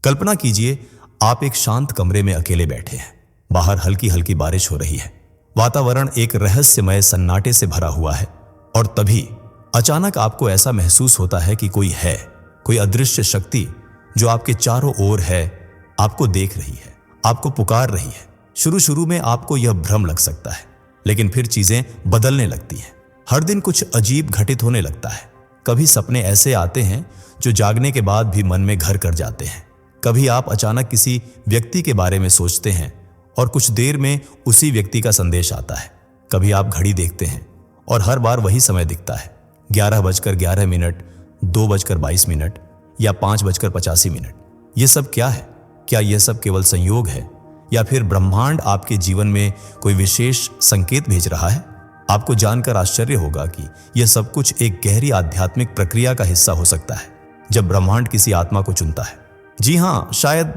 कल्पना कीजिए आप एक शांत कमरे में अकेले बैठे हैं। बाहर हल्की हल्की बारिश हो रही है। वातावरण एक रहस्यमय सन्नाटे से भरा हुआ है और तभी अचानक आपको ऐसा महसूस होता है कि कोई अदृश्य शक्ति जो आपके चारों ओर है, आपको देख रही है, आपको पुकार रही है। शुरू में आपको यह भ्रम लग सकता है, लेकिन फिर चीजें बदलने लगती हैं। हर दिन कुछ अजीब घटित होने लगता है। कभी सपने ऐसे आते हैं जो जागने के बाद भी मन में घर कर जाते हैं। कभी आप अचानक किसी व्यक्ति के बारे में सोचते हैं और कुछ देर में उसी व्यक्ति का संदेश आता है। कभी आप घड़ी देखते हैं और हर बार वही समय दिखता है, 11:11, 2:22 या 5:85। ये सब क्या है? क्या यह सब केवल संयोग है या फिर ब्रह्मांड आपके जीवन में कोई विशेष संकेत भेज रहा है? आपको जानकर आश्चर्य होगा कि यह सब कुछ एक गहरी आध्यात्मिक प्रक्रिया का हिस्सा हो सकता है, जब ब्रह्मांड किसी आत्मा को चुनता है। जी हां, शायद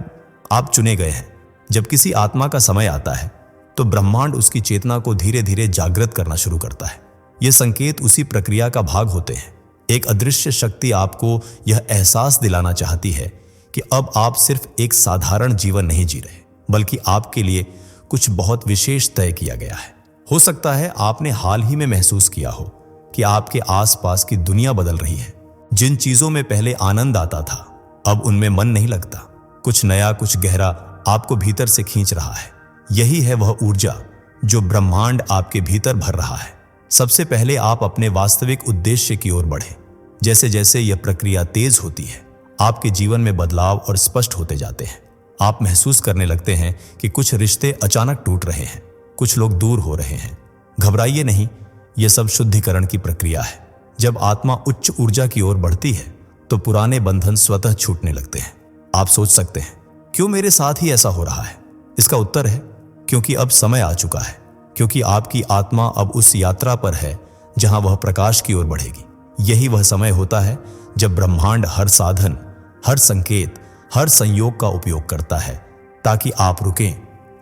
आप चुने गए हैं। जब किसी आत्मा का समय आता है तो ब्रह्मांड उसकी चेतना को धीरे धीरे जागृत करना शुरू करता है। ये संकेत उसी प्रक्रिया का भाग होते हैं। एक अदृश्य शक्ति आपको यह एहसास दिलाना चाहती है कि अब आप सिर्फ एक साधारण जीवन नहीं जी रहे, बल्कि आपके लिए कुछ बहुत विशेष तय किया गया है। हो सकता है आपने हाल ही में महसूस किया हो कि आपके आसपास की दुनिया बदल रही है। जिन चीजों में पहले आनंद आता था, अब उनमें मन नहीं लगता। कुछ नया, कुछ गहरा आपको भीतर से खींच रहा है। यही है वह ऊर्जा जो ब्रह्मांड आपके भीतर भर रहा है। सबसे पहले आप अपने वास्तविक उद्देश्य की ओर बढ़े। जैसे जैसे यह प्रक्रिया तेज होती है, आपके जीवन में बदलाव और स्पष्ट होते जाते हैं। आप महसूस करने लगते हैं कि कुछ रिश्ते अचानक टूट रहे हैं, कुछ लोग दूर हो रहे हैं। घबराइए नहीं, यह सब शुद्धिकरण की प्रक्रिया है। जब आत्मा उच्च ऊर्जा की ओर बढ़ती है तो पुराने बंधन स्वतः छूटने लगते हैं। आप सोच सकते हैं, क्यों मेरे साथ ही ऐसा हो रहा है? इसका उत्तर है, क्योंकि अब समय आ चुका है। क्योंकि आपकी आत्मा अब उस यात्रा पर है जहां वह प्रकाश की ओर बढ़ेगी। यही वह समय होता है जब ब्रह्मांड हर साधन, हर संकेत, हर संयोग का उपयोग करता है ताकि आप रुकें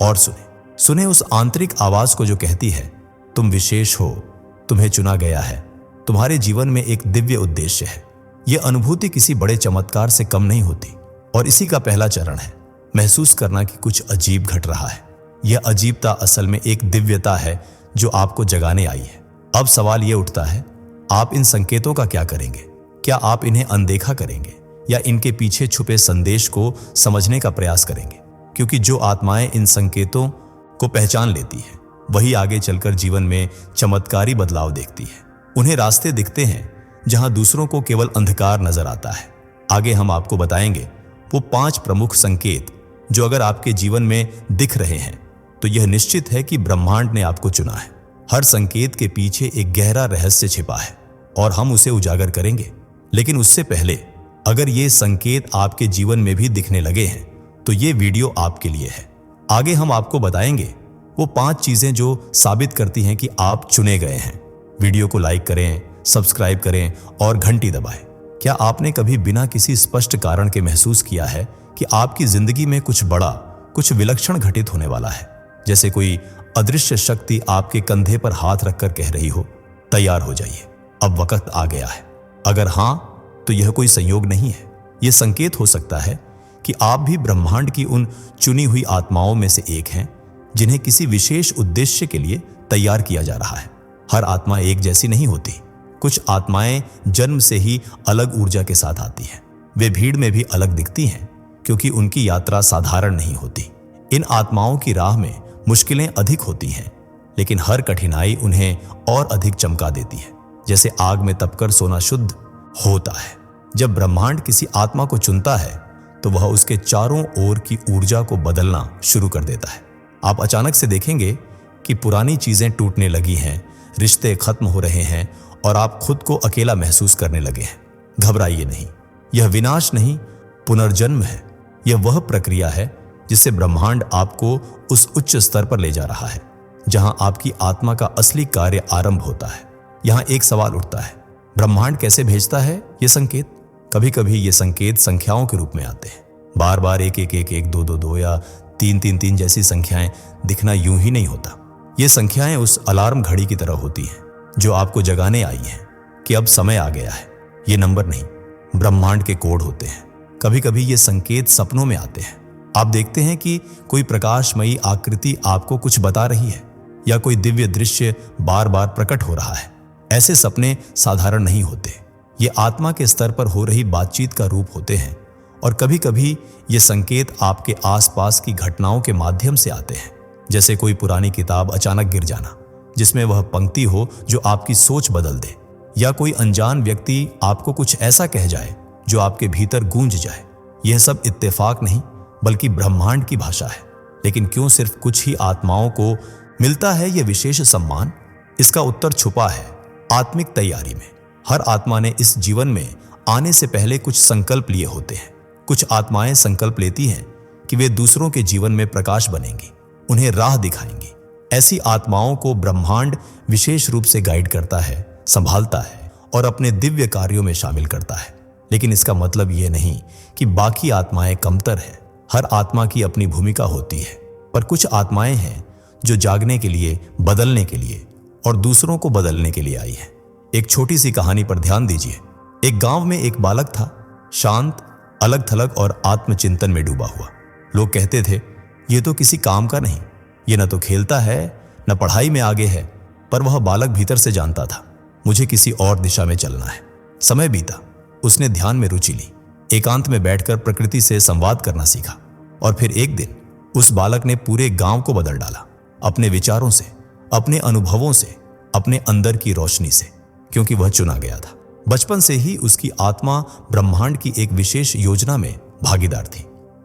और सुने उस आंतरिक आवाज को जो कहती है, तुम विशेष हो, तुम्हें चुना गया है, तुम्हारे जीवन में एक दिव्य उद्देश्य है। यह अनुभूति किसी बड़े चमत्कार से कम नहीं होती और इसी का पहला चरण है महसूस करना कि कुछ अजीब घट रहा है। यह अजीबता असल में एक दिव्यता है जो आपको जगाने आई है। अब सवाल यह उठता है, आप इन संकेतों का क्या करेंगे? क्या आप इन्हें अनदेखा करेंगे या इनके पीछे छुपे संदेश को समझने का प्रयास करेंगे? क्योंकि जो आत्माएं इन संकेतों को पहचान लेती है, वही आगे चलकर जीवन में चमत्कारी बदलाव देखती है। उन्हें रास्ते दिखते हैं जहां दूसरों को केवल अंधकार नजर आता है। आगे हम आपको बताएंगे वो 5 प्रमुख संकेत जो अगर आपके जीवन में दिख रहे हैं तो यह निश्चित है कि ब्रह्मांड ने आपको चुना है। हर संकेत के पीछे एक गहरा रहस्य छिपा है और हम उसे उजागर करेंगे। लेकिन उससे पहले, अगर ये संकेत आपके जीवन में भी दिखने लगे हैं तो ये वीडियो आपके लिए है। आगे हम आपको बताएंगे वो 5 चीजें जो साबित करती हैं कि आप चुने गए हैं। वीडियो को लाइक करें, सब्सक्राइब करें और घंटी दबाएं। क्या आपने कभी बिना किसी स्पष्ट कारण के महसूस किया है कि आपकी जिंदगी में कुछ बड़ा, कुछ विलक्षण घटित होने वाला है? जैसे कोई अदृश्य शक्ति आपके कंधे पर हाथ रखकर कह रही हो, तैयार हो जाइए, अब वक्त आ गया है। अगर हां, तो यह कोई संयोग नहीं है। यह संकेत हो सकता है कि आप भी ब्रह्मांड की उन चुनी हुई आत्माओं में से एक हैं जिन्हें किसी विशेष उद्देश्य के लिए तैयार किया जा रहा है। हर आत्मा एक जैसी नहीं होती। कुछ आत्माएं जन्म से ही अलग ऊर्जा के साथ आती हैं। वे भीड़ में भी अलग दिखती हैं क्योंकि उनकी यात्रा साधारण नहीं होती। इन आत्माओं की राह में मुश्किलें अधिक होती हैं, लेकिन हर कठिनाई उन्हें और अधिक चमका देती है। जैसे आग में तपकर सोना शुद्ध होता है। जब ब्रह्मांड किसी आत्मा को चुनता है तो वह उसके चारों ओर की ऊर्जा को बदलना शुरू कर देता है। आप अचानक से देखेंगे कि पुरानी चीजें टूटने लगी हैं, रिश्ते खत्म हो रहे हैं और आप खुद को अकेला महसूस करने लगे हैं। घबराइए नहीं, यह विनाश नहीं, पुनर्जन्म है। यह वह प्रक्रिया है जिससे ब्रह्मांड आपको उस उच्च स्तर पर ले जा रहा है जहां आपकी आत्मा का असली कार्य आरंभ होता है। यहां एक सवाल उठता है, ब्रह्मांड कैसे भेजता है ये संकेत? कभी कभी ये संकेत संख्याओं के रूप में आते हैं। बार बार 1 1 1 1 2 2 2 या 3 3 3 जैसी संख्याएं दिखना यूं ही नहीं होता। ये संख्याएं उस अलार्म घड़ी की तरह होती हैं जो आपको जगाने आई हैं कि अब समय आ गया है। ये नंबर नहीं, ब्रह्मांड के कोड होते हैं। कभी कभी ये संकेत सपनों में आते हैं। आप देखते हैं कि कोई प्रकाशमयी आकृति आपको कुछ बता रही है या कोई दिव्य दृश्य बार बार प्रकट हो रहा है। ऐसे सपने साधारण नहीं होते, ये आत्मा के स्तर पर हो रही बातचीत का रूप होते हैं। और कभी कभी ये संकेत आपके आसपास की घटनाओं के माध्यम से आते हैं, जैसे कोई पुरानी किताब अचानक गिर जाना जिसमें वह पंक्ति हो जो आपकी सोच बदल दे, या कोई अनजान व्यक्ति आपको कुछ ऐसा कह जाए जो आपके भीतर गूंज जाए। यह सब इत्तेफाक नहीं बल्कि ब्रह्मांड की भाषा है। लेकिन क्यों सिर्फ कुछ ही आत्माओं को मिलता है यह विशेष सम्मान? इसका उत्तर छुपा है आत्मिक तैयारी में। हर आत्मा ने इस जीवन में आने से पहले कुछ संकल्प लिए होते हैं। कुछ आत्माएं संकल्प लेती हैं कि वे दूसरों के जीवन में प्रकाश बनेंगी, उन्हें राह दिखाएंगी। ऐसी आत्माओं को ब्रह्मांड विशेष रूप से गाइड करता है, संभालता है और अपने दिव्य कार्यों में शामिल करता है। लेकिन इसका मतलब यह नहीं कि बाकी आत्माएं कमतर हैं। हर आत्मा की अपनी भूमिका होती है, पर कुछ आत्माएं हैं जो जागने के लिए, बदलने के लिए और दूसरों को बदलने के लिए आई है। एक छोटी सी कहानी पर ध्यान दीजिए। एक गांव में एक बालक था, शांत, अलग थलग और आत्मचिंतन में डूबा हुआ। लोग कहते थे, यह तो किसी काम का नहीं, ये न तो खेलता है न पढ़ाई में आगे है। पर वह बालक भीतर से जानता था, मुझे किसी और दिशा में चलना है। समय बीता, उसने ध्यान में रुचि ली, एकांत में बैठकर प्रकृति से संवाद करना सीखा। और फिर एक दिन उस बालक ने पूरे गांव को बदल डाला, अपने विचारों से, अपने अनुभवों से, अपने अंदर की रोशनी से, क्योंकि वह चुना गया था। बचपन से ही उसकी आत्मा ब्रह्मांड की एक विशेष योजना में भागीदार थी।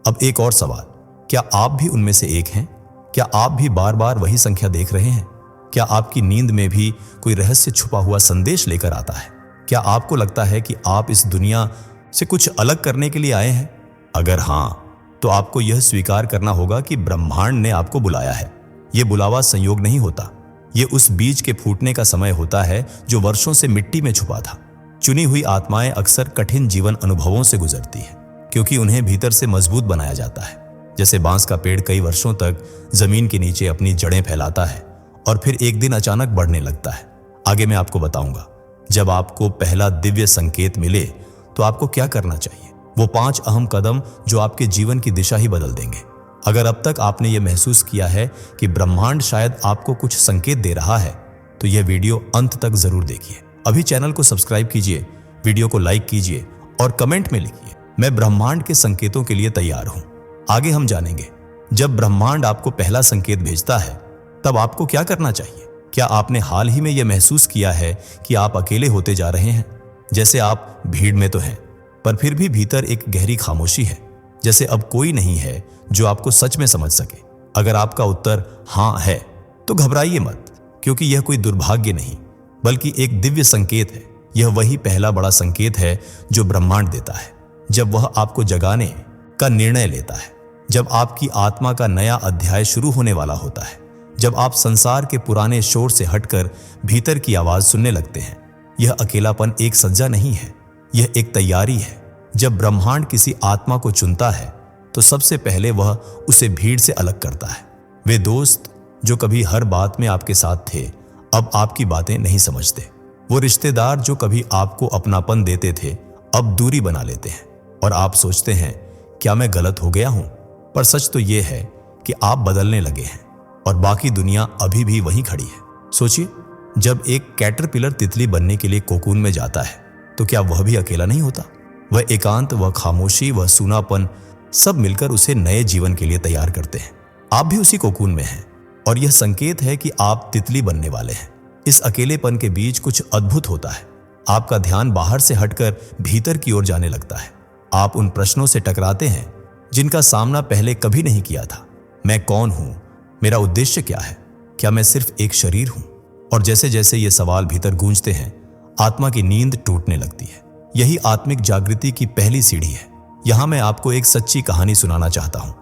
अब एक और सवाल, क्या आप भी उनमें से एक हैं? क्या आप भी बार बार वही संख्या देख रहे हैं? क्या आपकी नींद में भी कोई रहस्य छुपा हुआ संदेश लेकर आता है? क्या आपको लगता है कि आप इस दुनिया से कुछ अलग करने के लिए आए हैं? अगर हाँ, तो आपको यह स्वीकार करना होगा कि ब्रह्मांड ने आपको बुलाया है। यह बुलावा संयोग नहीं होता, यह उस बीज के फूटने का समय होता है जो वर्षों से मिट्टी में छुपा था। चुनी हुई आत्माएं अक्सर कठिन जीवन अनुभवों से गुजरती हैं, क्योंकि उन्हें भीतर से मजबूत बनाया जाता है। जैसे बांस का पेड़ कई वर्षों तक जमीन के नीचे अपनी जड़ें फैलाता है और फिर एक दिन अचानक बढ़ने लगता है। आगे मैं आपको बताऊंगा। जब आपको पहला दिव्य संकेत मिले तो आपको क्या करना चाहिए, वो 5 अहम कदम जो आपके जीवन की दिशा ही बदल देंगे। अगर अब तक आपने ये महसूस किया है कि ब्रह्मांड शायद आपको कुछ संकेत दे रहा है, तो यह वीडियो अंत तक जरूर देखिए। अभी चैनल को सब्सक्राइब कीजिए, वीडियो को लाइक कीजिए और कमेंट में लिखिए, मैं ब्रह्मांड के संकेतों के लिए तैयार हूं। आगे हम जानेंगे, जब ब्रह्मांड आपको पहला संकेत भेजता है तब आपको क्या करना चाहिए। क्या आपने हाल ही में यह महसूस किया है कि आप अकेले होते जा रहे हैं? जैसे आप भीड़ में तो हैं, पर फिर भी भीतर एक गहरी खामोशी है, जैसे अब कोई नहीं है जो आपको सच में समझ सके। अगर आपका उत्तर हाँ है तो घबराइए मत, क्योंकि यह कोई दुर्भाग्य नहीं बल्कि एक दिव्य संकेत है। यह वही पहला बड़ा संकेत है जो ब्रह्मांड देता है जब वह आपको जगाने का निर्णय लेता है, जब आपकी आत्मा का नया अध्याय शुरू होने वाला होता है, जब आप संसार के पुराने शोर से हटकर भीतर की आवाज सुनने लगते हैं। यह अकेलापन एक सज्जा नहीं है, यह एक तैयारी है। जब ब्रह्मांड किसी आत्मा को चुनता है तो सबसे पहले वह उसे भीड़ से अलग करता है। वे दोस्त जो कभी हर बात में आपके साथ थे अब आपकी बातें नहीं समझते। वो रिश्तेदार जो कभी आपको अपनापन देते थे अब दूरी बना लेते हैं और आप सोचते हैं, क्या मैं गलत हो गया हूं? पर सच तो यह है कि आप बदलने लगे हैं और बाकी दुनिया अभी भी वहीं खड़ी है। सोचिए, जब एक कैटरपिलर तितली बनने के लिए कोकून में जाता है तो क्या वह भी अकेला नहीं होता? वह एकांत, वह खामोशी, वह सूनापन सब मिलकर उसे नए जीवन के लिए तैयार करते हैं। आप भी उसी कोकून में हैं और यह संकेत है कि आप तितली बनने वाले हैं। इस अकेलेपन के बीच कुछ अद्भुत होता है। आपका ध्यान बाहर से हटकर भीतर की ओर जाने लगता है। आप उन प्रश्नों से टकराते हैं जिनका सामना पहले कभी नहीं किया था। मैं कौन हूं? मेरा उद्देश्य क्या है? क्या मैं सिर्फ एक शरीर हूं? और जैसे जैसे ये सवाल भीतर गूंजते हैं, आत्मा की नींद टूटने लगती है। यही आत्मिक जागृति की पहली सीढ़ी है। यहां मैं आपको एक सच्ची कहानी सुनाना चाहता हूं।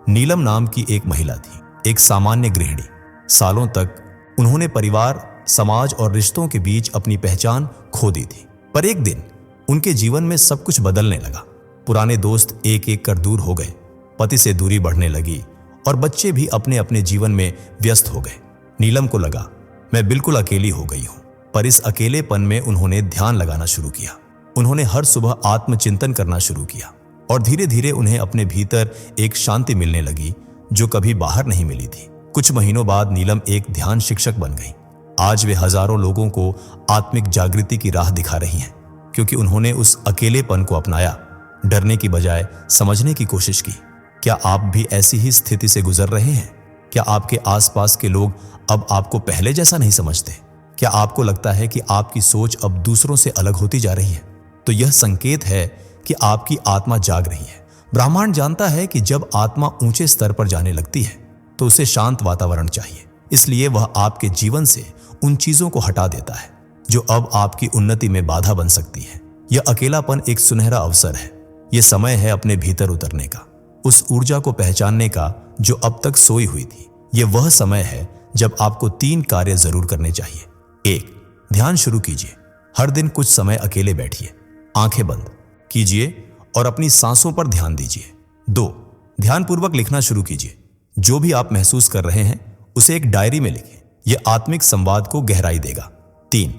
नीलम नाम की एक महिला थी, एक सामान्य गृहिणी। सालों तक उन्होंने परिवार, समाज और रिश्तों के बीच अपनी पहचान खो दी थी। पर एक दिन उनके जीवन में सब कुछ बदलने लगा। पुराने दोस्त एक एक कर दूर हो गए, पति से दूरी बढ़ने लगी और बच्चे भी अपने अपने जीवन में व्यस्त हो गए। नीलम को लगा, मैं बिल्कुल अकेली हो गई हूं। पर इस अकेलेपन में उन्होंने ध्यान लगाना शुरू किया। उन्होंने हर सुबह आत्मचिंतन करना शुरू किया। और धीरे धीरे उन्हें अपने भीतर एक शांति मिलने लगी जो कभी बाहर नहीं मिली थी। कुछ महीनों बाद नीलम एक ध्यान शिक्षक बन गई। आज वे हजारों लोगों को आत्मिक जागृति की राह दिखा रही हैं, क्योंकि उन्होंने उस अकेलेपन को अपनाया, डरने की बजाय समझने की कोशिश की। क्या आप भी ऐसी ही स्थिति से गुजर रहे हैं? क्या आपके आसपास के लोग अब आपको पहले जैसा नहीं समझते? क्या आपको लगता है कि आपकी सोच अब दूसरों से अलग होती जा रही है? तो यह संकेत है कि आपकी आत्मा जाग रही है। ब्रह्मांड जानता है कि जब आत्मा ऊंचे स्तर पर जाने लगती है तो उसे शांत वातावरण चाहिए। इसलिए वह आपके जीवन से उन चीजों को हटा देता है जो अब आपकी उन्नति में बाधा बन सकती है। यह अकेलापन एक सुनहरा अवसर है। यह समय है अपने भीतर उतरने का, उस ऊर्जा को पहचानने का जो अब तक सोई हुई थी। यह वह समय है जब आपको 3 कार्य जरूर करने चाहिए। 1, ध्यान शुरू कीजिए। हर दिन कुछ समय अकेले बैठिए, आंखें बंद कीजिए और अपनी सांसों पर ध्यान दीजिए। 2, ध्यानपूर्वक लिखना शुरू कीजिए। जो भी आप महसूस कर रहे हैं उसे एक डायरी में लिखें। यह आत्मिक संवाद को गहराई देगा। 3,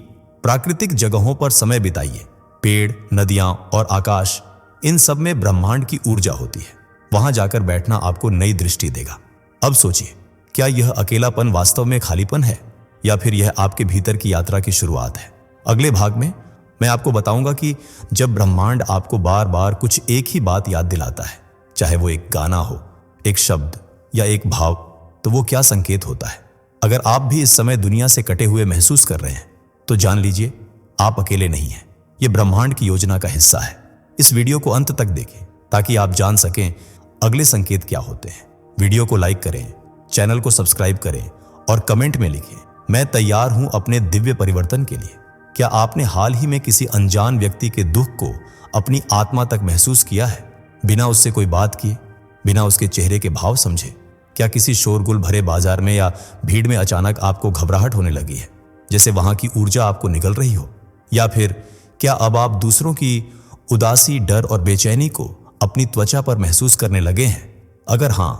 प्राकृतिक जगहों पर समय बिताइए। पेड़, नदियां और आकाश, इन सब में ब्रह्मांड की ऊर्जा होती है। वहां जाकर बैठना आपको नई दृष्टि देगा। अब सोचिए, क्या यह अकेलापन वास्तव में खालीपन है या फिर यह आपके भीतर की यात्रा की शुरुआत है? अगले भाग में मैं आपको बताऊंगा कि जब ब्रह्मांड आपको बार बार कुछ एक ही बात याद दिलाता है, चाहे वो एक गाना हो, एक शब्द या एक भाव, तो वो क्या संकेत होता है। अगर आप भी इस समय दुनिया से कटे हुए महसूस कर रहे हैं तो जान लीजिए आप अकेले नहीं हैं। यह ब्रह्मांड की योजना का हिस्सा है। इस वीडियो को अंत तक देखें ताकि आप जान सकें अगले संकेत क्या होते हैं। वीडियो को लाइक करें, चैनल को सब्सक्राइब करें और कमेंट में लिखें, मैं तैयार हूं अपने दिव्य परिवर्तन के लिए। क्या आपने हाल ही में किसी अनजान व्यक्ति के दुख को अपनी आत्मा तक महसूस किया है, बिना उससे कोई बात किए, बिना उसके चेहरे के भाव समझे? क्या किसी शोरगुल भरे बाजार में या भीड़ में अचानक आपको घबराहट होने लगी है, जैसे वहां की ऊर्जा आपको निगल रही हो? या फिर क्या अब आप दूसरों की उदासी, डर और बेचैनी को अपनी त्वचा पर महसूस करने लगे हैं? अगर हां,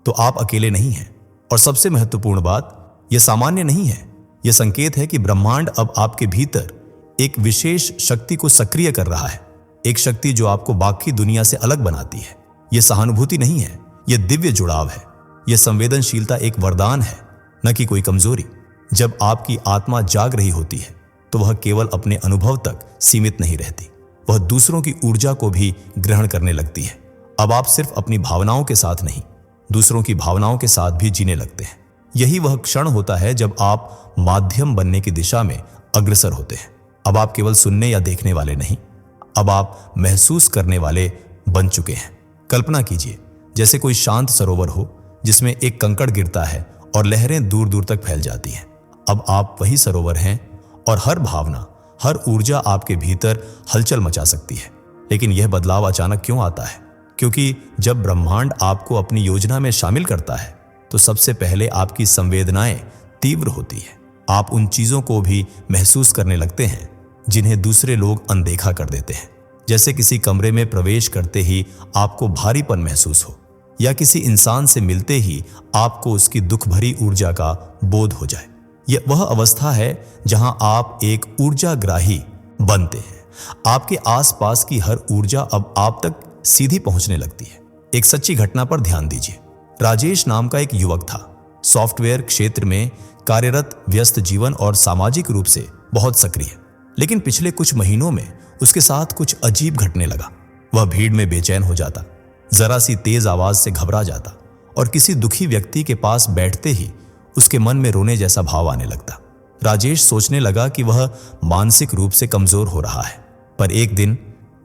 तो आप अकेले नहीं हैं। और सबसे महत्वपूर्ण बात, यह सामान्य नहीं है। यह संकेत है कि ब्रह्मांड अब आपके भीतर एक विशेष शक्ति को सक्रिय कर रहा है, एक शक्ति जो आपको बाकी दुनिया से अलग बनाती है। यह सहानुभूति नहीं है, यह दिव्य जुड़ाव है। यह संवेदनशीलता एक वरदान है, न कि कोई कमजोरी। जब आपकी आत्मा जाग रही होती है तो वह केवल अपने अनुभव तक सीमित नहीं रहती, वह दूसरों की ऊर्जा को भी ग्रहण करने लगती है। अब आप सिर्फ अपनी भावनाओं के साथ नहीं, दूसरों की भावनाओं के साथ भी जीने लगते हैं। यही वह क्षण होता है जब आप माध्यम बनने की दिशा में अग्रसर होते हैं। अब आप केवल सुनने या देखने वाले नहीं, अब आप महसूस करने वाले बन चुके हैं। कल्पना कीजिए जैसे कोई शांत सरोवर हो जिसमें एक कंकड़ गिरता है और लहरें दूर दूर तक फैल जाती हैं। अब आप वही सरोवर हैं और हर भावना, हर ऊर्जा आपके भीतर हलचल मचा सकती है। लेकिन यह बदलाव अचानक क्यों आता है? क्योंकि जब ब्रह्मांड आपको अपनी योजना में शामिल करता है तो सबसे पहले आपकी संवेदनाएं तीव्र होती है। आप उन चीजों को भी महसूस करने लगते हैं जिन्हें दूसरे लोग अनदेखा कर देते हैं। जैसे किसी कमरे में प्रवेश करते ही आपको भारीपन महसूस हो, या किसी इंसान से मिलते ही आपको उसकी दुख भरी ऊर्जा का बोध हो जाए। यह वह अवस्था है जहां आप एक ऊर्जाग्राही बनते हैं। आपके आसपास की हर ऊर्जा अब आप तक सीधी पहुंचने लगती है। एक सच्ची घटना पर ध्यान दीजिए। राजेश नाम का एक युवक था, सॉफ्टवेयर क्षेत्र में कार्यरत, व्यस्त जीवन और सामाजिक रूप से बहुत सक्रिय। लेकिन पिछले कुछ महीनों में उसके साथ कुछ अजीब घटने लगा। वह भीड़ में बेचैन हो जाता, जरा सी तेज आवाज से घबरा जाता और किसी दुखी व्यक्ति के पास बैठते ही उसके मन में रोने जैसा भाव आने लगता। राजेश सोचने लगा कि वह मानसिक रूप से कमजोर हो रहा है। पर एक दिन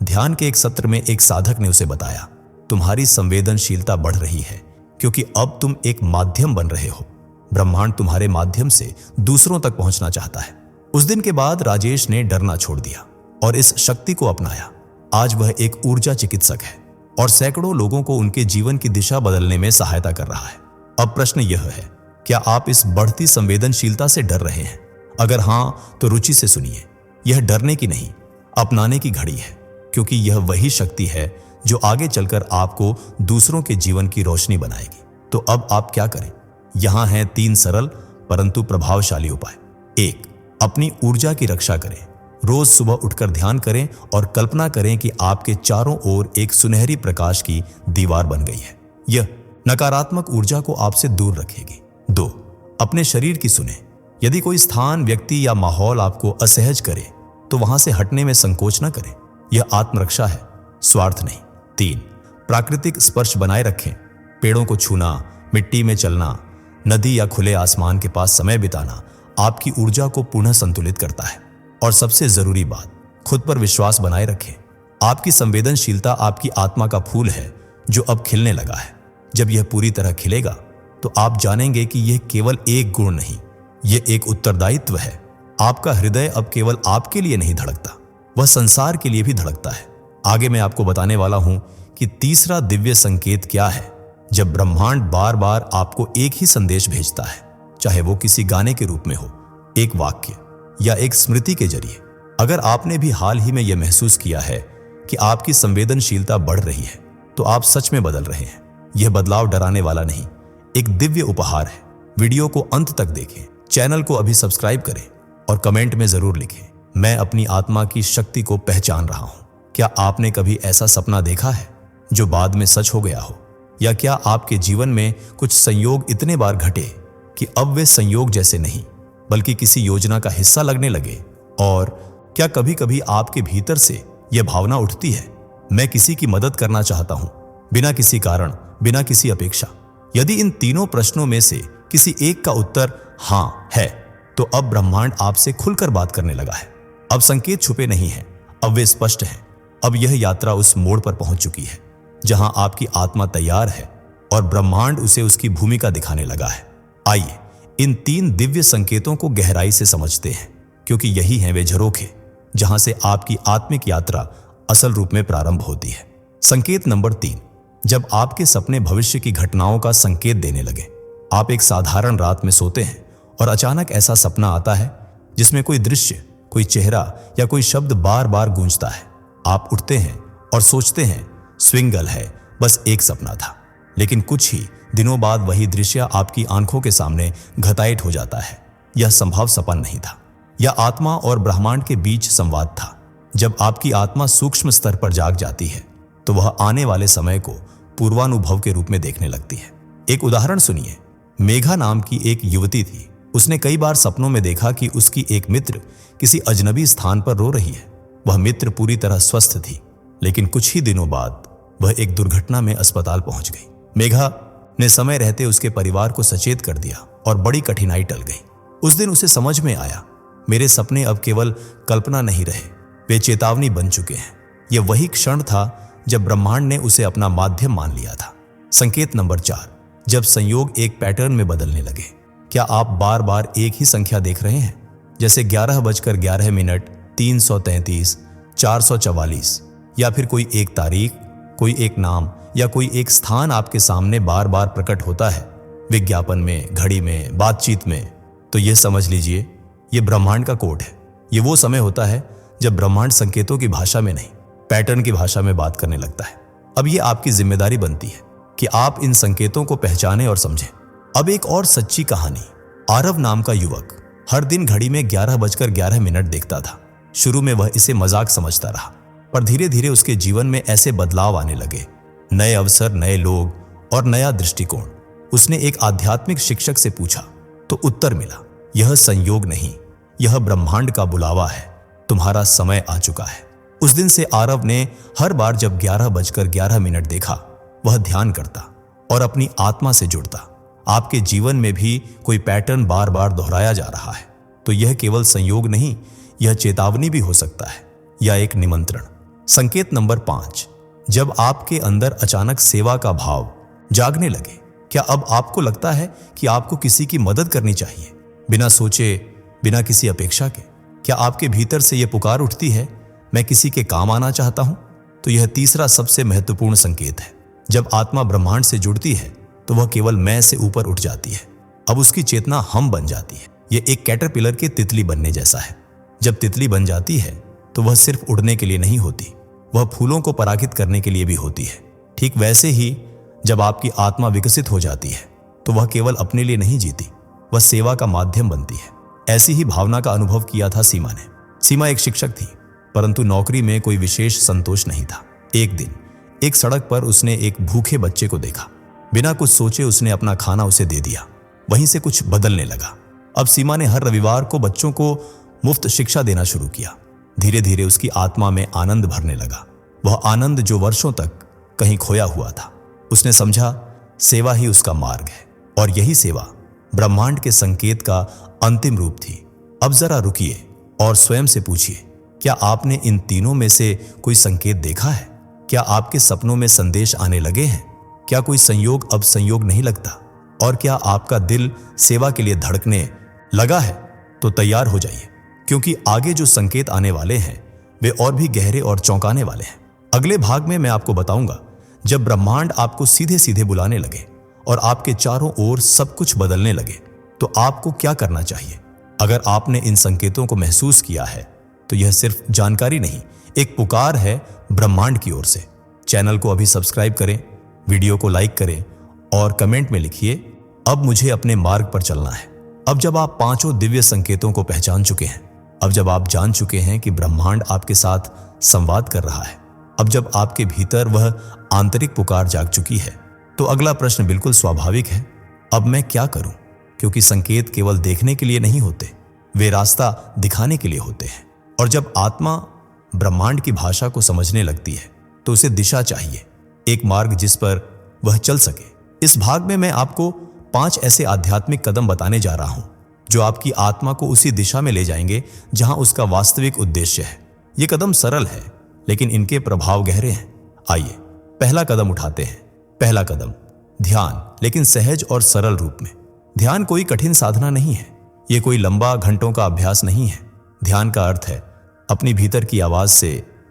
ध्यान के एक सत्र में एक साधक ने उसे बताया, तुम्हारी संवेदनशीलता बढ़ रही है क्योंकि अब तुम एक माध्यम बन रहे हो। ब्रह्मांड तुम्हारे माध्यम से दूसरों तक पहुंचना चाहता है। उस दिन के बाद राजेश ने डरना छोड़ दिया और इस शक्ति को अपनाया। आज वह एक ऊर्जा चिकित्सक है और सैकड़ों लोगों को उनके जीवन की दिशा बदलने में सहायता कर रहा है। अब प्रश्न यह है, क्या आप इस बढ़ती संवेदनशीलता से डर रहे हैं? अगर हां, तो रुचि से सुनिए। यह डरने की नहीं, अपनाने की घड़ी है, क्योंकि यह वही शक्ति है जो आगे चलकर आपको दूसरों के जीवन की रोशनी बनाएगी। तो अब आप क्या करें? यहां हैं 3 सरल परंतु प्रभावशाली उपाय। 1, अपनी ऊर्जा की रक्षा करें। रोज सुबह उठकर ध्यान करें और कल्पना करें कि आपके चारों ओर एक सुनहरी प्रकाश की दीवार बन गई है। यह नकारात्मक ऊर्जा को आपसे दूर रखेगी। 2. अपने शरीर की सुने। यदि कोई स्थान, व्यक्ति या माहौल आपको असहज करे तो वहां से हटने में संकोच न करें। यह आत्मरक्षा है, स्वार्थ नहीं। 3. प्राकृतिक स्पर्श बनाए रखें। पेड़ों को छूना, मिट्टी में चलना, नदी या खुले आसमान के पास समय बिताना आपकी ऊर्जा को पुनः संतुलित करता है। और सबसे जरूरी बात, खुद पर विश्वास बनाए रखें। आपकी संवेदनशीलता आपकी आत्मा का फूल है जो अब खिलने लगा है। जब यह पूरी तरह खिलेगा तो आप जानेंगे कि यह केवल एक गुण नहीं, यह एक उत्तरदायित्व है। आपका हृदय अब केवल आपके लिए नहीं धड़कता, वह संसार के लिए भी धड़कता है। आगे मैं आपको बताने वाला हूं कि तीसरा दिव्य संकेत क्या है जब ब्रह्मांड बार बार आपको एक ही संदेश भेजता है, चाहे वो किसी गाने के रूप में हो, एक वाक्य या एक स्मृति के जरिए। अगर आपने भी हाल ही में यह महसूस किया है कि आपकी संवेदनशीलता बढ़ रही है तो आप सच में बदल रहे हैं। यह बदलाव डराने वाला नहीं, एक दिव्य उपहार है। वीडियो को अंत तक देखें, चैनल को अभी सब्सक्राइब करें और कमेंट में जरूर लिखें, मैं अपनी आत्मा की शक्ति को पहचान रहा हूं। क्या आपने कभी ऐसा सपना देखा है जो बाद में सच हो गया हो? या क्या आपके जीवन में कुछ संयोग इतने बार घटे कि अब वे संयोग जैसे नहीं बल्कि किसी योजना का हिस्सा लगने लगे? और क्या कभी कभी आपके भीतर से यह भावना उठती है, मैं किसी की मदद करना चाहता हूं, बिना किसी कारण, बिना किसी अपेक्षा? यदि इन तीनों प्रश्नों में से किसी एक का उत्तर हां है तो अब ब्रह्मांड आपसे खुलकर बात करने लगा है। अब संकेत छुपे नहीं हैं, अब वे स्पष्ट हैं। अब यह यात्रा उस मोड़ पर पहुंच चुकी है जहां आपकी आत्मा तैयार है और ब्रह्मांड उसे उसकी भूमिका दिखाने लगा है। आइए इन 3 दिव्य संकेतों को गहराई से समझते हैं, क्योंकि यही हैं वे झरोखे जहां से आपकी आत्मिक यात्रा असल रूप में प्रारंभ होती है। संकेत नंबर 3, जब आपके सपने भविष्य की घटनाओं का संकेत देने लगे। आप एक साधारण रात में सोते हैं और अचानक ऐसा सपना आता है जिसमें कोई दृश्य, कोई चेहरा या कोई शब्द बार बार गूंजता है। आप उठते हैं और सोचते हैं स्विंगल है, बस एक सपना था। लेकिन कुछ ही दिनों बाद वही दृश्य आपकी आंखों के सामने घटाइट हो जाता है। यह संभव सपन नहीं था, यह आत्मा और ब्रह्मांड के बीच संवाद था। जब आपकी आत्मा सूक्ष्म स्तर पर जाग जाती है तो वह आने वाले समय को पूर्वानुभव के रूप में देखने लगती है। एक उदाहरण सुनिए। मेघा नाम की एक युवती थी। उसने कई बार सपनों में देखा कि उसकी एक मित्र किसी अजनबी स्थान पर रो रही है। वह मित्र पूरी तरह स्वस्थ थी, लेकिन कुछ ही दिनों बाद वह एक दुर्घटना में अस्पताल पहुंच गई। मेघा ने समय रहते उसके परिवार को सचेत कर दिया और बड़ी कठिनाई टल गई। उस दिन उसे समझ में आया, मेरे सपने अब केवल कल्पना नहीं रहे, वे चेतावनी बन चुके हैं। यह वही क्षण था जब ब्रह्मांड ने उसे अपना माध्यम मान लिया था। संकेत नंबर 4, जब संयोग एक पैटर्न में बदलने लगे। क्या आप बार बार एक ही संख्या देख रहे हैं, जैसे 11:11, 333, 444, या फिर कोई एक तारीख, कोई एक नाम या कोई एक स्थान आपके सामने बार बार प्रकट होता है, विज्ञापन में, घड़ी में, बातचीत में? तो यह समझ लीजिए, यह ब्रह्मांड का कोड है। यह वो समय होता है जब ब्रह्मांड संकेतों की भाषा में नहीं, पैटर्न की भाषा में बात करने लगता है। अब यह आपकी जिम्मेदारी बनती है कि आप इन संकेतों को पहचानें और समझें। अब एक और सच्ची कहानी। आरव नाम का युवक हर दिन घड़ी में 11:11 देखता था। शुरू में वह इसे मजाक समझता रहा, पर धीरे धीरे उसके जीवन में ऐसे बदलाव आने लगे, नए अवसर, नए लोग और नया दृष्टिकोण। उसने एक आध्यात्मिक शिक्षक से पूछा तो उत्तर मिला, यह संयोग नहीं, यह ब्रह्मांड का बुलावा है, तुम्हारा समय आ चुका है। उस दिन से आरव ने हर बार जब 11:11 देखा, वह ध्यान करता और अपनी आत्मा से जुड़ता। आपके जीवन में भी कोई पैटर्न बार बार दोहराया जा रहा है तो यह केवल संयोग नहीं, यह चेतावनी भी हो सकता है या एक निमंत्रण। संकेत नंबर 5, जब आपके अंदर अचानक सेवा का भाव जागने लगे। क्या अब आपको लगता है कि आपको किसी की मदद करनी चाहिए, बिना सोचे, बिना किसी अपेक्षा के? क्या आपके भीतर से यह पुकार उठती है, मैं किसी के काम आना चाहता हूं? तो यह तीसरा सबसे महत्वपूर्ण संकेत है। जब आत्मा ब्रह्मांड से जुड़ती है तो वह केवल मैं से ऊपर उठ जाती है। अब उसकी चेतना हम बन जाती है। यह एक कैटरपिलर के तितली बनने जैसा है। जब तितली बन जाती है तो वह सिर्फ उड़ने के लिए नहीं होती, वह फूलों को परागित करने के लिए भी होती है। ठीक वैसे ही जब आपकी आत्मा विकसित हो जाती है तो वह केवल अपने लिए नहीं जीती, वह सेवा का माध्यम बनती है। ऐसी ही भावना का अनुभव किया था सीमा ने। सीमा एक शिक्षक थी, परंतु नौकरी में कोई विशेष संतोष नहीं था। एक दिन एक सड़क पर उसने एक भूखे बच्चे को देखा। बिना कुछ सोचे उसने अपना खाना उसे दे दिया। वहीं से कुछ बदलने लगा। अब सीमा ने हर रविवार को बच्चों को मुफ्त शिक्षा देना शुरू किया। धीरे धीरे उसकी आत्मा में आनंद भरने लगा, वह आनंद जो वर्षों तक कहीं खोया हुआ था। उसने समझा सेवा ही उसका मार्ग है और यही सेवा ब्रह्मांड के संकेत का अंतिम रूप थी। अब जरा रुकिए और स्वयं से पूछिए, क्या आपने इन तीनों में से कोई संकेत देखा है? क्या आपके सपनों में संदेश आने लगे हैं? क्या कोई संयोग अब संयोग नहीं लगता? और क्या आपका दिल सेवा के लिए धड़कने लगा है? तो तैयार हो जाइए, क्योंकि आगे जो संकेत आने वाले हैं वे और भी गहरे और चौंकाने वाले हैं। अगले भाग में मैं आपको बताऊंगा, जब ब्रह्मांड आपको सीधे सीधे बुलाने लगे और आपके चारों ओर सब कुछ बदलने लगे, तो आपको क्या करना चाहिए। अगर आपने इन संकेतों को महसूस किया है तो यह सिर्फ जानकारी नहीं, एक पुकार है ब्रह्मांड की ओर से। चैनल को अभी सब्सक्राइब करें, वीडियो को लाइक करें और कमेंट में लिखिए, अब मुझे अपने मार्ग पर चलना है। अब जब आप पांचों दिव्य संकेतों को पहचान चुके हैं, अब जब आप जान चुके हैं कि ब्रह्मांड आपके साथ संवाद कर रहा है, अब जब आपके भीतर वह आंतरिक पुकार जाग चुकी है, तो अगला प्रश्न बिल्कुल स्वाभाविक है, अब मैं क्या करूं? क्योंकि संकेत केवल देखने के लिए नहीं होते, वे रास्ता दिखाने के लिए होते हैं। और जब आत्मा ब्रह्मांड की भाषा को समझने लगती है तो उसे दिशा चाहिए, एक मार्ग जिस पर वह चल सके। इस भाग में मैं आपको 5 ऐसे आध्यात्मिक कदम बताने जा रहा हूं जो आपकी आत्मा को उसी दिशा में ले जाएंगे जहां उसका वास्तविक उद्देश्य है। ये कदम सरल है लेकिन इनके प्रभाव गहरे हैं। आइए पहला कदम उठाते हैं। पहला कदम ध्यान, लेकिन सहज और सरल रूप में। ध्यान कोई कठिन साधना नहीं है, यह कोई लंबा घंटों का अभ्यास नहीं है। ध्यान का अर्थ है अपनी भीतर की आवाज से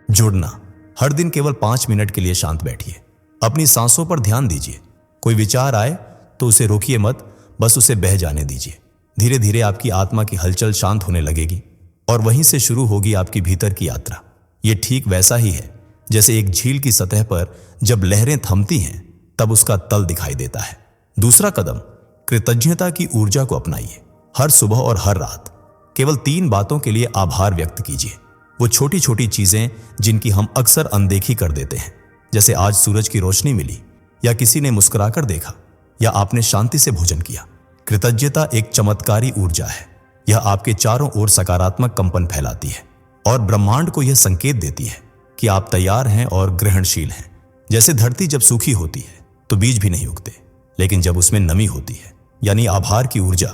जुड़ना। हर दिन केवल 5 मिनट के लिए शांत बैठिए, अपनी सांसों पर ध्यान दीजिए। कोई विचार आए तो उसे रोकिए मत, बस उसे बह जाने दीजिए। धीरे धीरे आपकी आत्मा की हलचल शांत होने लगेगी और वहीं से शुरू होगी आपकी भीतर की यात्रा। यह ठीक वैसा ही है जैसे एक झील की सतह पर जब लहरें थमती हैं तब उसका तल दिखाई देता है। दूसरा कदम कृतज्ञता की ऊर्जा को अपनाइए। हर सुबह और हर रात केवल 3 बातों के लिए आभार व्यक्त कीजिए। वो छोटी छोटी चीजें जिनकी हम अक्सर अनदेखी कर देते हैं, जैसे आज सूरज की रोशनी मिली, या किसी ने मुस्कुराकर देखा, या आपने शांति से भोजन किया। कृतज्ञता एक चमत्कारी ऊर्जा है। यह आपके चारों ओर सकारात्मक कंपन फैलाती है और ब्रह्मांड को यह संकेत देती है कि आप तैयार हैं और ग्रहणशील हैं। जैसे धरती जब सूखी होती है तो बीज भी नहीं उगते, लेकिन जब उसमें नमी होती है यानी आभार की ऊर्जा,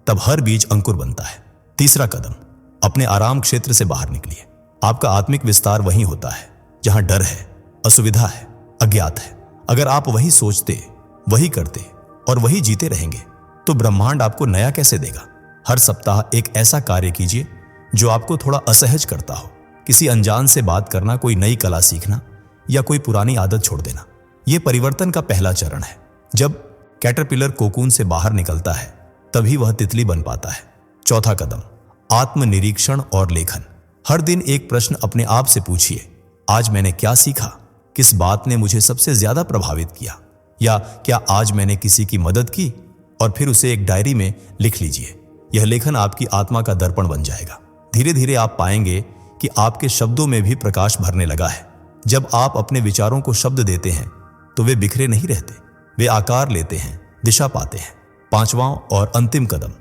तब हर बीज अंकुर बनता है। तीसरा कदम अपने आराम क्षेत्र से बाहर निकलिए। आपका आत्मिक विस्तार वहीं होता है जहां डर है, असुविधा है, अज्ञात है। अगर आप वही सोचते, वही करते और वही जीते रहेंगे तो ब्रह्मांड आपको नया कैसे देगा। हर सप्ताह एक ऐसा कार्य कीजिए जो आपको थोड़ा असहज करता हो। किसी अनजान से बात करना, कोई नई कला सीखना या कोई पुरानी आदत छोड़ देना। यह परिवर्तन का पहला चरण है। जब कैटरपिलर कोकून से बाहर निकलता है तभी वह तितली बन पाता है। चौथा कदम आत्मनिरीक्षण और लेखन। हर दिन एक प्रश्न अपने आप से पूछिए, आज मैंने क्या सीखा? किस बात ने मुझे सबसे ज्यादा प्रभावित किया? या क्या आज मैंने किसी की मदद की? और फिर उसे एक डायरी में लिख लीजिए। यह लेखन आपकी आत्मा का दर्पण बन जाएगा। धीरे धीरे आप पाएंगे कि आपके शब्दों में भी प्रकाश भरने लगा है। जब आप अपने विचारों को शब्द देते हैं तो वे बिखरे नहीं रहते, वे आकार लेते हैं, दिशा पाते हैं। पांचवां और अंतिम कदम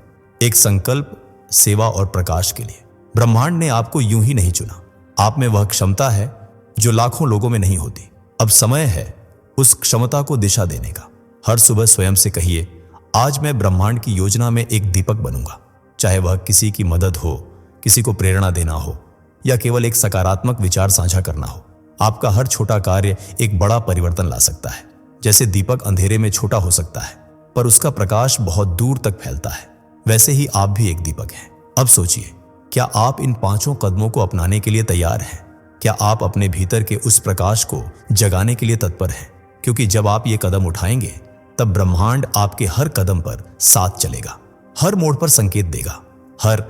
एक संकल्प, सेवा और प्रकाश के लिए। ब्रह्मांड ने आपको यूं ही नहीं चुना। आप में वह क्षमता है जो लाखों लोगों में नहीं होती। अब समय है उस क्षमता को दिशा देने का। हर सुबह स्वयं से कहिए, आज मैं ब्रह्मांड की योजना में एक दीपक बनूंगा। चाहे वह किसी की मदद हो, किसी को प्रेरणा देना हो या केवल एक सकारात्मक विचार साझा करना हो। आपका हर छोटा कार्य एक बड़ा परिवर्तन ला सकता है। जैसे दीपक अंधेरे में छोटा हो सकता है पर उसका प्रकाश बहुत दूर तक फैलता है, वैसे ही आप भी एक दीपक हैं। अब सोचिए, क्या आप इन 5 कदमों को अपनाने के लिए तैयार हैं? क्या आप अपने भीतर के उस प्रकाश को जगाने के लिए तत्पर हैं? क्योंकि जब आप ये कदम उठाएंगे तब ब्रह्मांड आपके हर कदम पर साथ चलेगा, हर मोड़ पर संकेत देगा, हर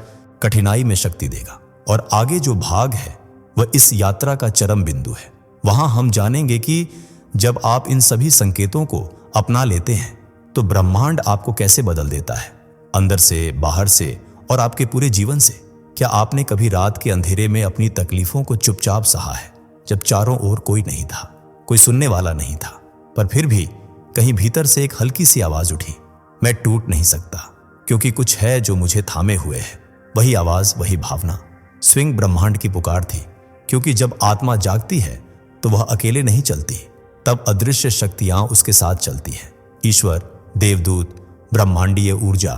कठिनाई में शक्ति देगा। और आगे जो भाग है वह इस यात्रा का चरम बिंदु है। वहां हम जानेंगे कि जब आप इन सभी संकेतों को अपना लेते हैं तो ब्रह्मांड आपको कैसे बदल देता है, अंदर से, बाहर से और आपके पूरे जीवन से। क्या आपने कभी रात के अंधेरे में अपनी तकलीफों को चुपचाप सहा है, जब चारों ओर कोई नहीं था, कोई सुनने वाला नहीं था, पर फिर भी कहीं भीतर से एक हल्की सी आवाज उठी, मैं टूट नहीं सकता क्योंकि कुछ है जो मुझे थामे हुए है। वही आवाज, वही भावना स्विंग ब्रह्मांड की पुकार थी, क्योंकि जब आत्मा जागती है तो वह अकेले नहीं चलती, तब अदृश्य शक्तियां उसके साथ चलती हैं। ईश्वर, देवदूत, ब्रह्मांडीय ऊर्जा,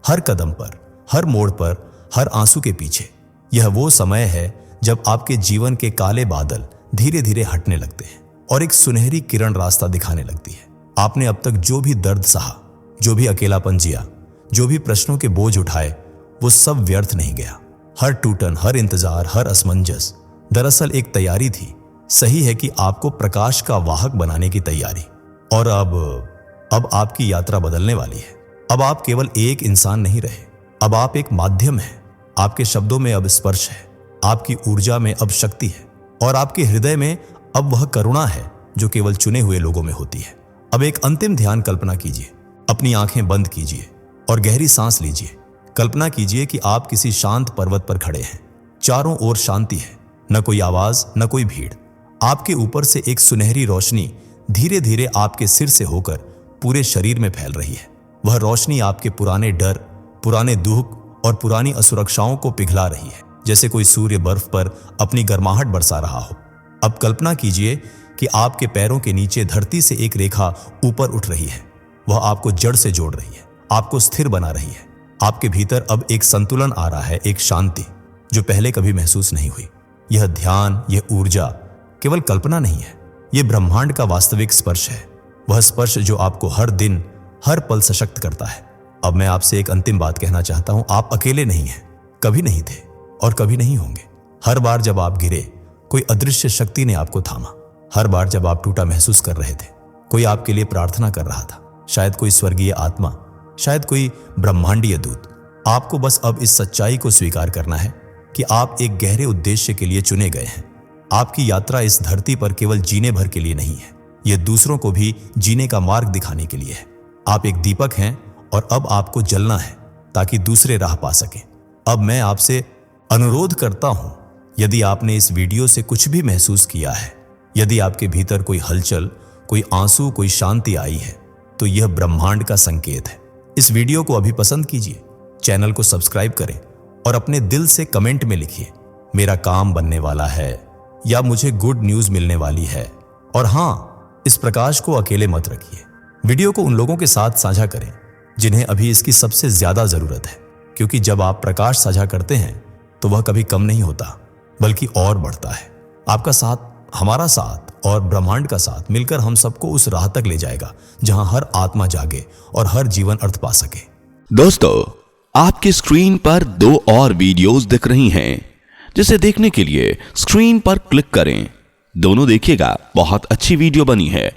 हर कदम पर, हर मोड़ पर, हर आंसू के पीछे। यह वो समय है जब आपके जीवन के काले बादल धीरे धीरे हटने लगते हैं और एक सुनहरी किरण रास्ता दिखाने लगती है। आपने अब तक जो भी दर्द सहा, जो भी अकेलापन जिया, जो भी प्रश्नों के बोझ उठाए, वो सब व्यर्थ नहीं गया। हर टूटन, हर इंतजार, हर असमंजस दरअसल एक तैयारी थी। सही है कि आपको प्रकाश का वाहक बनाने की तैयारी। और अब आपकी यात्रा बदलने वाली है। अब आप केवल एक इंसान नहीं रहे, अब आप एक माध्यम हैं। आपके शब्दों में अब स्पर्श है, आपकी ऊर्जा में अब शक्ति है, और आपके हृदय में अब वह करुणा है जो केवल चुने हुए लोगों में होती है। अब एक अंतिम ध्यान कल्पना कीजिए। अपनी आंखें बंद कीजिए और गहरी सांस लीजिए। कल्पना कीजिए कि आप किसी शांत पर्वत पर खड़े हैं। चारों ओर शांति है, न कोई आवाज, न कोई भीड़। आपके ऊपर से एक सुनहरी रोशनी धीरे धीरे आपके सिर से होकर पूरे शरीर में फैल रही है। वह रोशनी आपके पुराने डर, पुराने दुख और पुरानी असुरक्षाओं को पिघला रही है, जैसे कोई सूर्य बर्फ पर अपनी गर्माहट बरसा रहा हो। अब कल्पना कीजिए कि आपके पैरों के नीचे धरती से एक रेखा ऊपर उठ रही है। वह आपको जड़ से जोड़ रही है, आपको स्थिर बना रही है। आपके भीतर अब एक संतुलन आ रहा है, एक शांति जो पहले कभी महसूस नहीं हुई। यह ध्यान, यह ऊर्जा केवल कल्पना नहीं है, यह ब्रह्मांड का वास्तविक स्पर्श है। वह स्पर्श जो आपको हर दिन, हर पल सशक्त करता है। अब मैं आपसे एक अंतिम बात कहना चाहता हूं, आप अकेले नहीं हैं, कभी नहीं थे और कभी नहीं होंगे। हर बार जब आप गिरे, कोई अदृश्य शक्ति ने आपको थामा। हर बार जब आप टूटा महसूस कर रहे थे, कोई आपके लिए प्रार्थना कर रहा था। शायद कोई स्वर्गीय आत्मा, शायद कोई ब्रह्मांडीय दूत। आपको बस अब इस सच्चाई को स्वीकार करना है कि आप एक गहरे उद्देश्य के लिए चुने गए हैं। आपकी यात्रा इस धरती पर केवल जीने भर के लिए नहीं है, यह दूसरों को भी जीने का मार्ग दिखाने के लिए है। आप एक दीपक हैं और अब आपको जलना है ताकि दूसरे राह पा सकें। अब मैं आपसे अनुरोध करता हूं, यदि आपने इस वीडियो से कुछ भी महसूस किया है, यदि आपके भीतर कोई हलचल, कोई आंसू, कोई शांति आई है, तो यह ब्रह्मांड का संकेत है। इस वीडियो को अभी पसंद कीजिए, चैनल को सब्सक्राइब करें और अपने दिल से कमेंट में लिखिए, मेरा काम बनने वाला है या मुझे गुड न्यूज मिलने वाली है। और हां, इस प्रकाश को अकेले मत रखिए। वीडियो को उन लोगों के साथ साझा करें जिन्हें अभी इसकी सबसे ज्यादा जरूरत है, क्योंकि जब आप प्रकाश साझा करते हैं तो वह कभी कम नहीं होता बल्कि और बढ़ता है। आपका साथ, हमारा साथ और ब्रह्मांड का साथ मिलकर हम सबको उस राह तक ले जाएगा जहां हर आत्मा जागे और हर जीवन अर्थ पा सके। दोस्तों, आपकी स्क्रीन पर 2 और वीडियोस दिख रही हैं, जिसे देखने के लिए स्क्रीन पर क्लिक करें। दोनों देखिएगा, बहुत अच्छी वीडियो बनी है।